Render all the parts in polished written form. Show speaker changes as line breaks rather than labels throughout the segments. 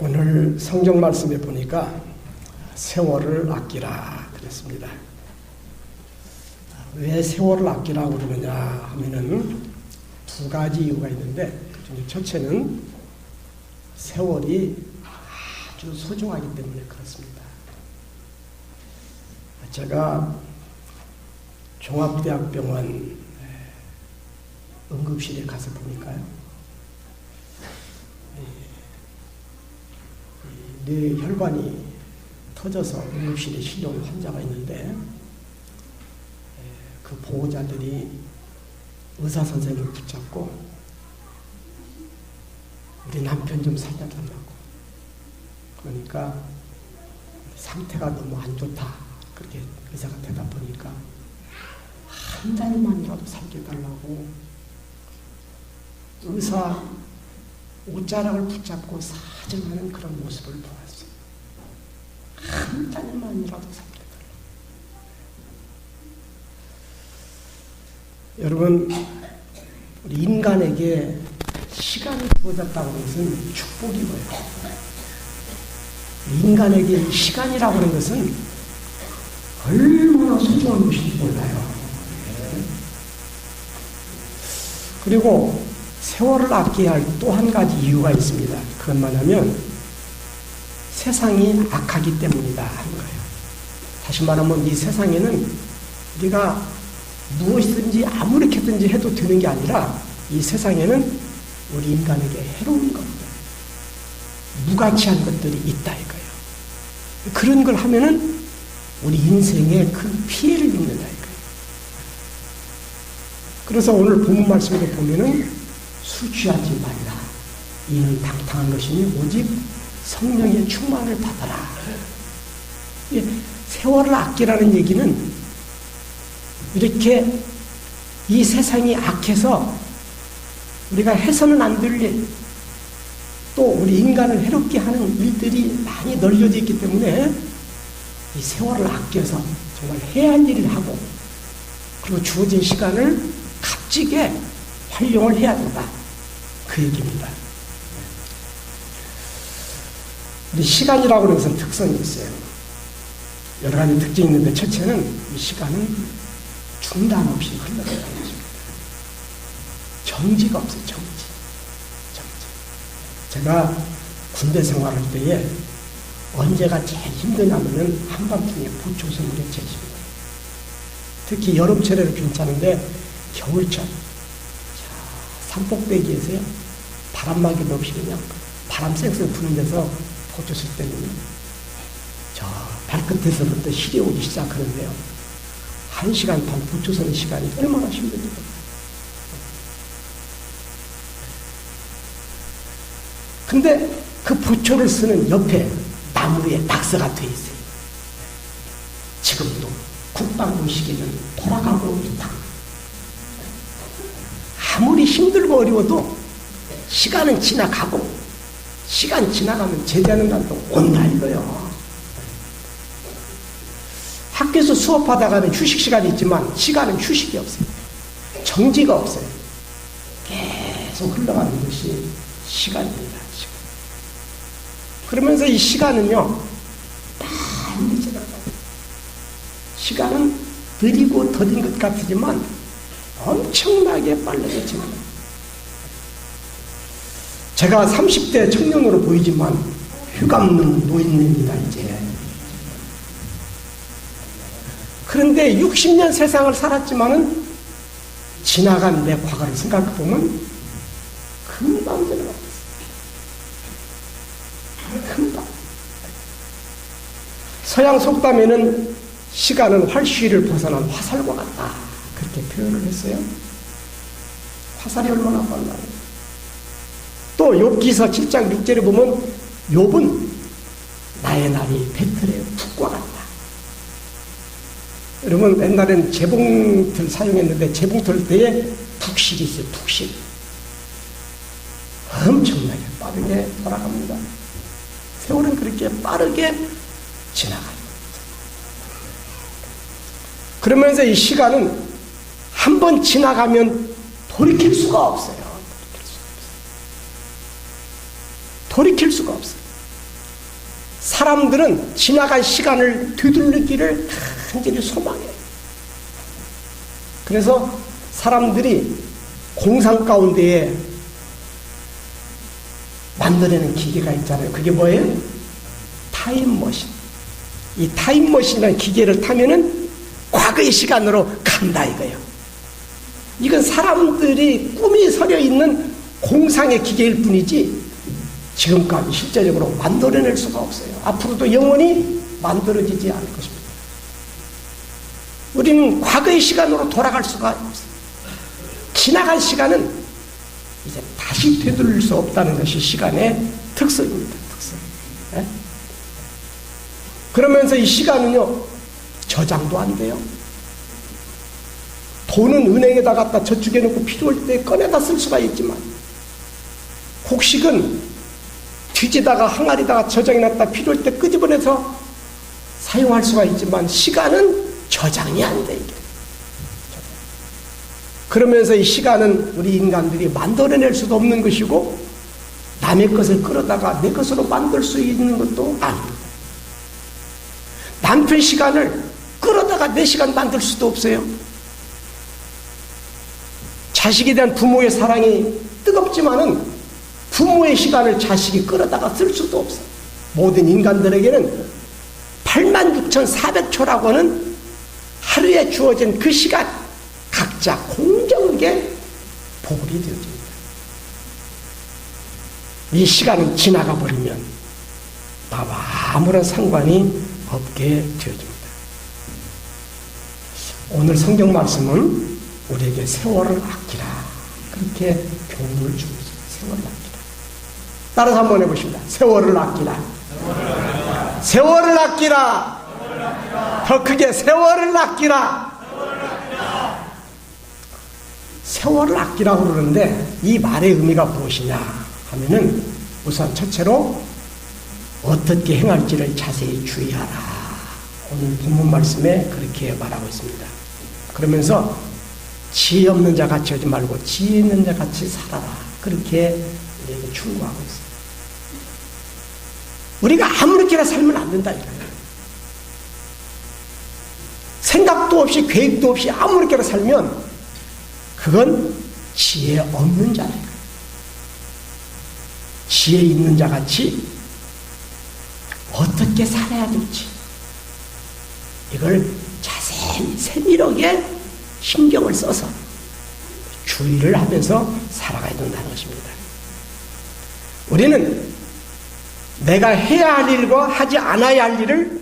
오늘 성경 말씀에 보니까 세월을 아끼라 그랬습니다. 왜 세월을 아끼라고 그러느냐 하면은 두 가지 이유가 있는데, 그중에 첫째는 세월이 아주 소중하기 때문에 그렇습니다. 제가 종합대학병원 응급실에 가서 보니까요, 뇌 혈관이 터져서 응급실에 실려온 환자가 있는데, 그 보호자들이 의사 선생님을 붙잡고 우리 남편 좀 살려달라고, 그러니까 상태가 너무 안 좋다 그렇게 의사가 대답하니까 한 달만이라도 살려달라고 의사 옷자락을 붙잡고 사정하는 그런 모습을 보았어요. 한 달만이라도 살려달라고. 여러분, 우리 인간에게 시간이 주어졌다고 하는 것은 축복이고요. 인간에게 시간이라고 하는 것은 얼마나 소중한 것인지 몰라요. 그리고 세월을 아껴야 할 또 한 가지 이유가 있습니다. 그건 뭐냐면 세상이 악하기 때문이다 하는 거예요. 다시 말하면 이 세상에는 우리가 무엇이든지 아무렇게든지 해도 되는 게 아니라, 이 세상에는 우리 인간에게 해로운 것들, 무가치한 것들이 있다 이거예요. 그런 걸 하면은 우리 인생에 큰 피해를 입는다 이거예요. 그래서 오늘 본문 말씀에도 보면은 술 취하지 말라. 이는 당당한 것이니 오직 성령의 충만을 받아라. 세월을 아끼라는 얘기는 이렇게 이 세상이 악해서 우리가 해서는 안 될 일, 또 우리 인간을 해롭게 하는 일들이 많이 널려져 있기 때문에 이 세월을 아껴서 정말 해야 할 일을 하고, 그리고 주어진 시간을 값지게 활용을 해야 된다, 그 얘기입니다. 우리 시간이라고 하는 것은 특성이 있어요. 여러 가지 특징이 있는데, 첫째는 이 시간은 중단 없이 흘러간다는 것입니다. 정지가 없어요. 정지. 제가 군대 생활할 때에 언제가 제일 힘드냐면은 한밤중에 보초선물에 제일 힘들어요. 특히 여름철에는 괜찮은데 겨울철, 산꼭대기에서요, 바람막이도 없이 그냥 바람 쌩쌩 부는 데서 보초 쓸 때는 저 발끝에서부터 시리 오기 시작하는데요, 1시간 반 보초 서는 시간이 얼마나 힘든지. 근데 그 보초를 쓰는 옆에 나무에 낙서가 돼 있어요. 지금도 국방부 시기는 돌아가고 있다. 아무리 힘들고 어려워도 시간은 지나가고, 시간 지나가면 제대하는 날도 온다 이거요. 학교에서 수업하다가는 휴식 시간이 있지만 시간은 휴식이 없어요. 정지가 없어요. 계속 흘러가는 것이 시간입니다. 시간. 그러면서 이 시간은요, 빨리 지나가요. 시간은 느리고 더딘 것 같지만 엄청나게 빠르게 지나가요. 제가 30대 청년으로 보이지만 휴감는 노인입니다, 이제. 그런데 60년 세상을 살았지만은 지나간 내 과거를 생각해보면 금방 지나갔어요. 금방. 서양 속담에는 시간은 활시위를 벗어난 화살과 같다, 그렇게 표현을 했어요. 화살이 얼마나 빨라요. 또 욥기서 7장 6절에 보면 욥은 나의 날이 배틀의 푹과 같다. 여러분, 옛날엔 재봉틀 사용했는데 재봉틀 때에 푹실이 있어요. 푹실. 엄청나게 빠르게 돌아갑니다. 세월은 그렇게 빠르게 지나가요. 그러면서 이 시간은 한 번 지나가면 돌이킬 수가 없어요. 돌이킬 수가 없어요. 사람들은 지나간 시간을 되돌리기를 간절히 소망해요. 그래서 사람들이 공상 가운데에 만들어내는 기계가 있잖아요. 그게 뭐예요? 타임머신. 이 타임머신이라는 기계를 타면은 과거의 시간으로 간다 이거예요. 이건 사람들이 꿈이 서려 있는 공상의 기계일 뿐이지 지금까지 실제적으로 만들어낼 수가 없어요. 앞으로도 영원히 만들어지지 않을 것입니다. 우리는 과거의 시간으로 돌아갈 수가 없어요. 지나간 시간은 이제 다시 되돌릴 수 없다는 것이 시간의 특성입니다. 특성. 네? 그러면서 이 시간은요, 저장도 안 돼요. 돈은 은행에다 갖다 저축해 놓고 필요할 때 꺼내다 쓸 수가 있지만, 곡식은 뒤지다가 항아리다가 저장해 놨다 필요할 때 끄집어내서 사용할 수가 있지만, 시간은 저장이 안 돼, 이게. 그러면서 이 시간은 우리 인간들이 만들어낼 수도 없는 것이고, 남의 것을 끌어다가 내 것으로 만들 수 있는 것도 아닙니다. 남편 시간을 끌어다가 내 시간 만들 수도 없어요. 자식에 대한 부모의 사랑이 뜨겁지만은 부모의 시간을 자식이 끌어다가 쓸 수도 없어요. 모든 인간들에게는 86,400초라고 하는 하루에 주어진 그 시간, 각자 공정하게 보급이 되어집니다. 이 시간은 지나가 버리면 나와 아무런 상관이 없게 되어집니다. 오늘 성경 말씀은 우리에게 세월을 아끼라, 그렇게 교훈을 주고 있습니다. 세월을 아끼라. 따라서 한번 해보십니다. 세월을 아끼라. 세월을 아끼라. 더 크게 세월을 아끼라. 세월을 아끼라고 그러는데 이 말의 의미가 무엇이냐 하면은, 우선 첫째로 어떻게 행할지를 자세히 주의하라. 오늘 본문 말씀에 그렇게 말하고 있습니다. 그러면서 지혜 없는 자 같이 하지 말고 지혜 있는 자 같이 살아라, 그렇게 우리에게 충고하고 있습니다. 우리가 아무렇게나 살면 안 된다 이거예요. 생각도 없이 계획도 없이 아무렇게나 살면 그건 지혜 없는 자다. 지혜 있는 자 같이 어떻게 살아야 될지 이걸 자세히 세밀하게 신경을 써서 주의를 하면서 살아가야 된다는 것입니다. 우리는 내가 해야 할 일과 하지 않아야 할 일을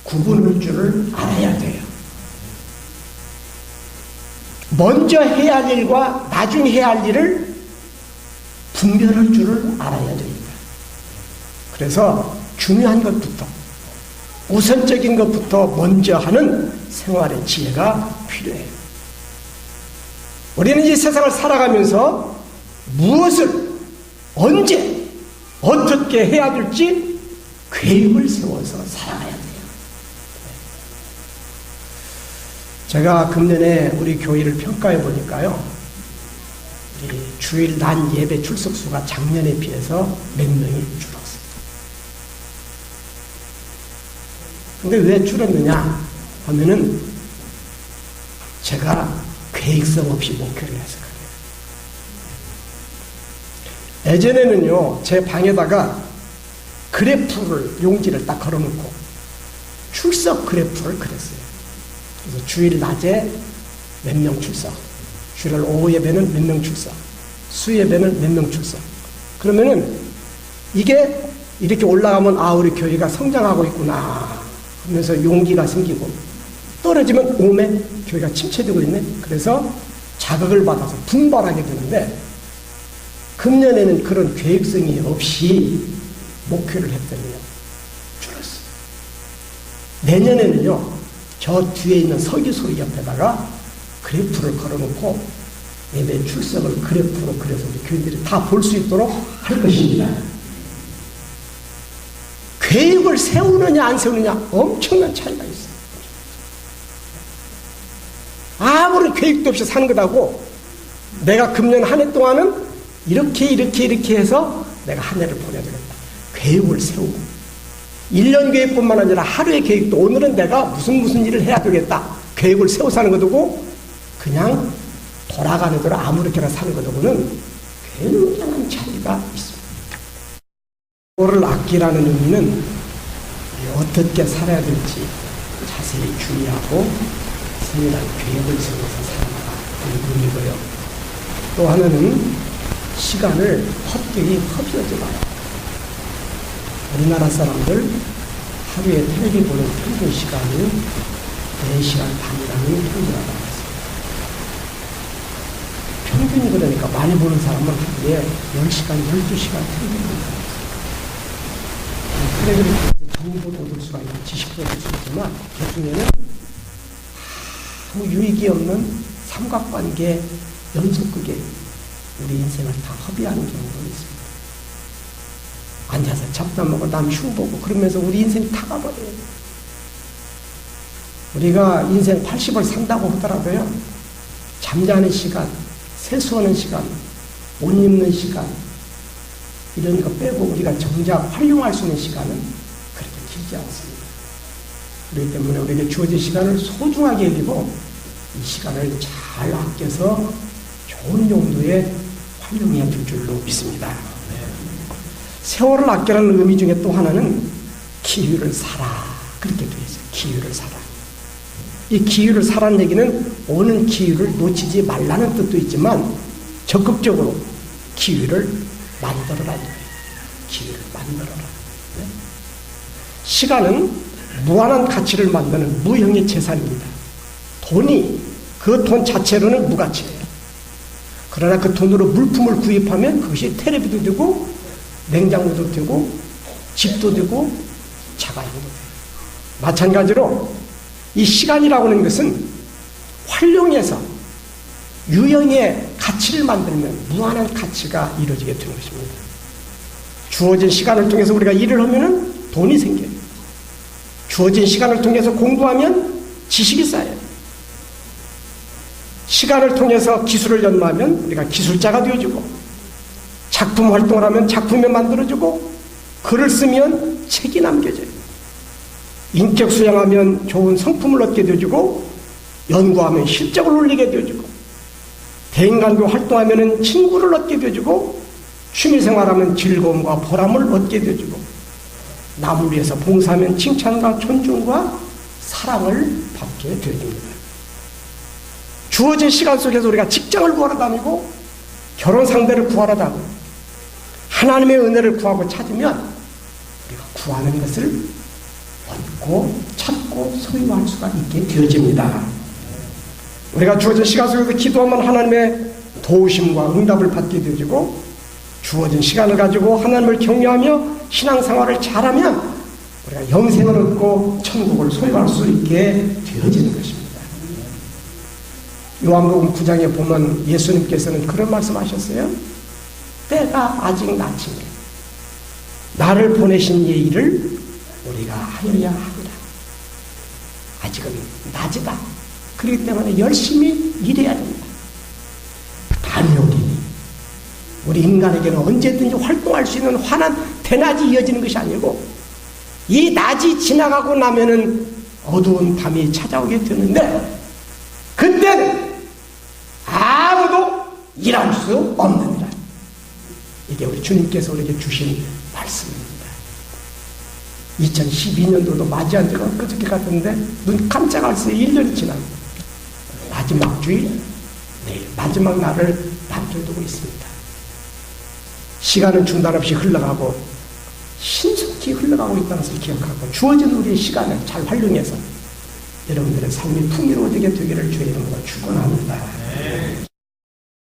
구분할 줄을 알아야 돼요. 먼저 해야 할 일과 나중에 해야 할 일을 분별할 줄을 알아야 됩니다. 그래서 중요한 것부터, 우선적인 것부터 먼저 하는 생활의 지혜가 필요해요. 우리는 이 세상을 살아가면서 무엇을 언제 어떻게 해야 될지 계획을 세워서 살아가야 돼요. 제가 금년에 우리 교회를 평가해 보니까요, 우리 주일 난 예배 출석수가 작년에 비해서 몇 명이 줄었어요. 근데 왜 줄었느냐 하면은 제가 계획성 없이 목표를 해서 그래요. 예전에는요, 제 방에다가 그래프를, 용지를 딱 걸어놓고 출석 그래프를 그렸어요. 그래서 주일 낮에 몇 명 출석, 주일 오후 예배는 몇 명 출석, 수 예배는 몇 명 출석. 그러면은 이게 이렇게 올라가면 아, 우리 교회가 성장하고 있구나 하면서 용기가 생기고, 떨어지면 오메 교회가 침체되고 있네. 그래서 자극을 받아서 분발하게 되는데, 금년에는 그런 계획성이 없이 목표를 했더니요, 줄었어요. 내년에는요, 저 뒤에 있는 서기소리 옆에다가 그래프를 걸어놓고 예배 출석을 그래프로 그려서 우리 교인들이 다 볼 수 있도록 할 것입니다. 계획을 세우느냐 안 세우느냐 엄청난 차이가 있어요. 아무런 계획도 없이 사는 것하고, 내가 금년 한 해 동안은 이렇게 해서 내가 한 해를 보내야 되겠다. 계획을 세우고 1년 계획뿐만 아니라 하루의 계획도 오늘은 내가 무슨 일을 해야 되겠다. 계획을 세워서 하는 것하고 그냥 돌아가는 대로 아무렇게나 사는 것하고는 굉장한 차이가 있습니다. 세월을 아끼라는 의미는 어떻게 살아야 될지 자세히 주의하고 세밀한 계획을 세워서 살아가는 의미고요. 또 하나는 시간을 헛되이 허비하지 마라. 우리나라 사람들 하루에 텔레비 보는 평균 시간이 4시간 반이라는 평균이라고 합니다. 평균이 그러니까 많이 보는 사람은 하루에 10시간, 12시간 텔레비 보는 사람이 있어요. 텔레비를 통해서 정보를 얻을 수가 있고 지식도 얻을 수 있지만 결국에는 아무 유익이 없는 삼각관계 연속극에 우리 인생을 다 허비하는 경우도 있습니다. 앉아서 잡담하고 남 흉보고 그러면서 우리 인생이 다 가버려요. 우리가 인생 80을 산다고 하더라도요, 잠자는 시간, 세수하는 시간, 옷 입는 시간, 이런 거 빼고 우리가 정작 활용할 수 있는 시간은 그렇게 길지 않습니다. 그렇기 때문에 우리에게 주어진 시간을 소중하게 여기고 이 시간을 잘 아껴서 좋은 용도에 활용해야 될 줄로 믿습니다. 세월을 아끼라는 의미 중에 또 하나는 기회를 사라. 그렇게 되어 있어요. 기회를 사라. 이 기회를 사라는 얘기는 오는 기회를 놓치지 말라는 뜻도 있지만 적극적으로 기회를 만들어라. 기회를 만들어라. 네? 시간은 무한한 가치를 만드는 무형의 재산입니다. 돈이 그 돈 자체로는 무가치예요. 그러나 그 돈으로 물품을 구입하면 그것이 텔레비도 되고 냉장고도 되고 집도 되고 자가용도 돼요. 마찬가지로 이 시간이라고 하는 것은 활용해서 유형의 가치를 만들면 무한한 가치가 이루어지게 되는 것입니다. 주어진 시간을 통해서 우리가 일을 하면 돈이 생겨요. 주어진 시간을 통해서 공부하면 지식이 쌓여요. 시간을 통해서 기술을 연마하면 우리가 기술자가 되어주고, 작품 활동을 하면 작품이 만들어지고, 글을 쓰면 책이 남겨져요. 인격 수양하면 좋은 성품을 얻게 되어주고, 연구하면 실적을 올리게 되어주고, 대인관계 활동하면 친구를 얻게 되어주고, 취미생활하면 즐거움과 보람을 얻게 되어주고, 남을 위해서 봉사하면 칭찬과 존중과 사랑을 받게 되어줍니다. 주어진 시간 속에서 우리가 직장을 구하러 다니고 결혼 상대를 구하러 다니고 하나님의 은혜를 구하고 찾으면 우리가 구하는 것을 얻고 찾고 소유할 수가 있게 되어집니다. 우리가 주어진 시간 속에서 기도하면 하나님의 도우심과 응답을 받게 되어지고, 주어진 시간을 가지고 하나님을 경외하며 신앙생활을 잘하면 우리가 영생을 얻고 천국을 소유할 수 있게 되어지는 것입니다. 요한복음 9장에 보면 예수님께서는 그런 말씀하셨어요. 때가 아직 낮으니 나를 보내신 이 일을 우리가 하여야 하리라. 아직은 낮이다. 그렇기 때문에 열심히 일해야 됩니다. 반역이니 우리 인간에게는 언제든지 활동할 수 있는 환한 대낮이 이어지는 것이 아니고, 이 낮이 지나가고 나면은 어두운 밤이 찾아오게 되는데 그때는 아무도 일할 수 없느니라. 이게 우리 주님께서 우리에게 주신 말씀입니다. 2012년도도 맞이한 지가 그저께 같은데 눈 깜짝할 새에 1년이 지납니다. 마지막 주일, 내일 마지막 날을 남겨두고 있습니다. 시간은 중단 없이 흘러가고 신속히 흘러가고 있다는 것을 기억하고 주어진 우리의 시간을 잘 활용해서 여러분들의 삶이 풍요로워지게 되기를 주의 이름으로 축원합니다.